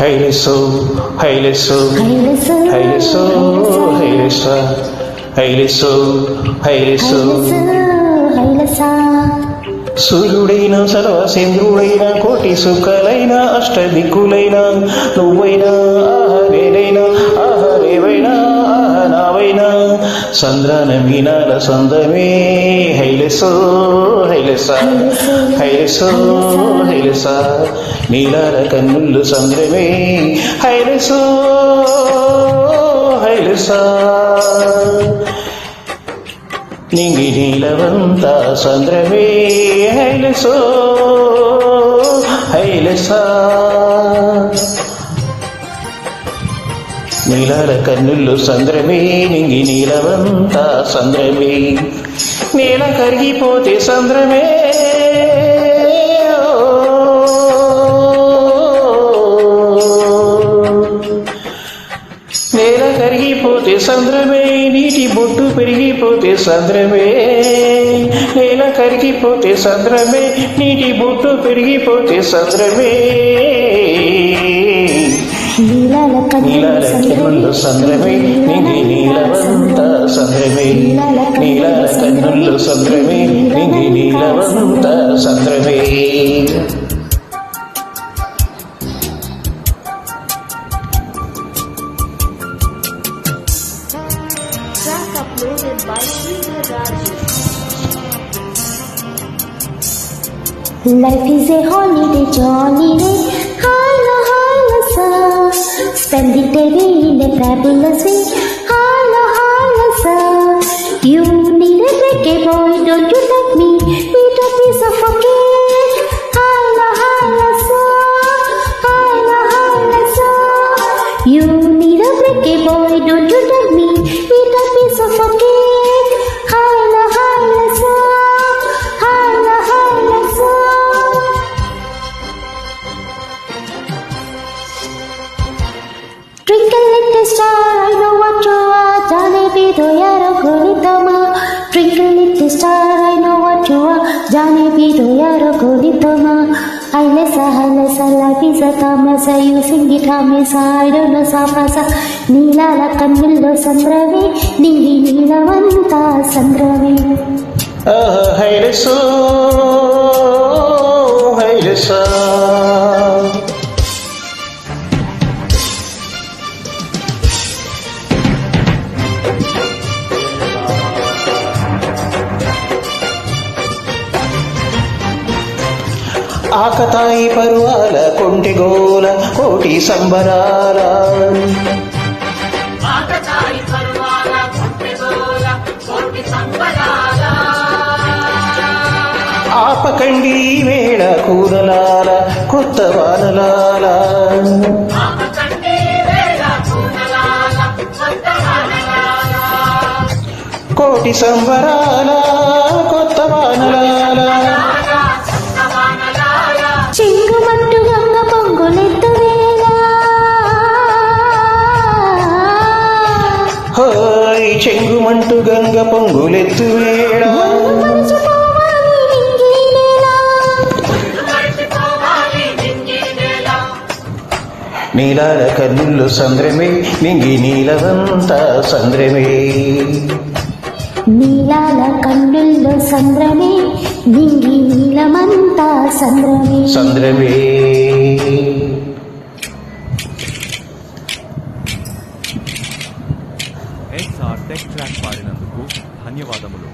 హైలెస్సో హైలెస్సో హైలెస్సో హైలెస్సా హైలెస్సో హైలెస్సో సూర్యుడైనా సర్వసేంద్రుడైనా కోటి సుఖలైనా అష్టదిక్కులైనా నువ్వైనా నేనైనా రేవైనా నావైనా సంద్రాన మీనాల సందమే హైలెస్సో హైలెస్సా హైలెస్సో హైలెస్సా నీలాల కన్నుళ్ళు సంద్రమే హైలెస్సో హైలెస్సా నింగి నీలవంత సంద్రమే హైలెస్సో హైలెస్సా నీలాల కన్నుళ్ళు సంద్రమే నింగి నీలవంత సంద్రమే నేల కరిగిపోతే సంద్రమే నేల కరిగిపోతే సంద్రమే నీటి బొట్టు పెరిగిపోతే సంద్రమే నేల కరిగిపోతే సంద్రమే నీటి బొట్టు పెరిగిపోతే సంద్రమే నీలాల కన్నుల్లో సంద్రమే నింగి నీలవంత సంద్రమే నీలాల కన్నుల్లో సంద్రమే నింగి నీలవంత సంద్రమే Uploaded by Sridhar Rajesh. Life is a holiday, jolly day. Hello, hello, sir. Spend it away in a fabulous way. Hello, hello, sir. You need a break, boy, don't you let me eat a piece of a cake. Hello, hello, sir. Hello, hello, sir. You need a break, boy, don't you let me eat a piece of a cake. Hello, hello, sir. Hello, hello, sir. Twinkle little star, I know what you are. Jane bhi do yaro golitama. Twinkle little star, I know what you are. Jane bhi do yaro golitama. Hailesa, hailesa, life is a tamasa. You sing it hamesa, I don't know sapasa. Neelala kannullo sandrave, ningi neelavanta sandrave. హైలెస్సో హైలెస్సా ఆకతాయి పరువాల కొంటిగోల కోటి సంబరాల ఆపకండి వేళ కూరలాల కొత్త వానలాల కోటి సంబరాల కొత్త వానలాల చెంగుమంటు గంగ పొంగులెత్తు వేళ హోయ్ చెంగుమంటు గంగ పొంగులెత్తు వేళ నీలాల కన్నుల్లో సంద్రమే నింగి నీలవంత సంద్రమే నీలాల కన్నుల్లో సంద్రమే నింగి నీలమంతా సంద్రమే సంద్రమే టెక్ ట్రాక్ పాడినందుకు ధన్యవాదములు.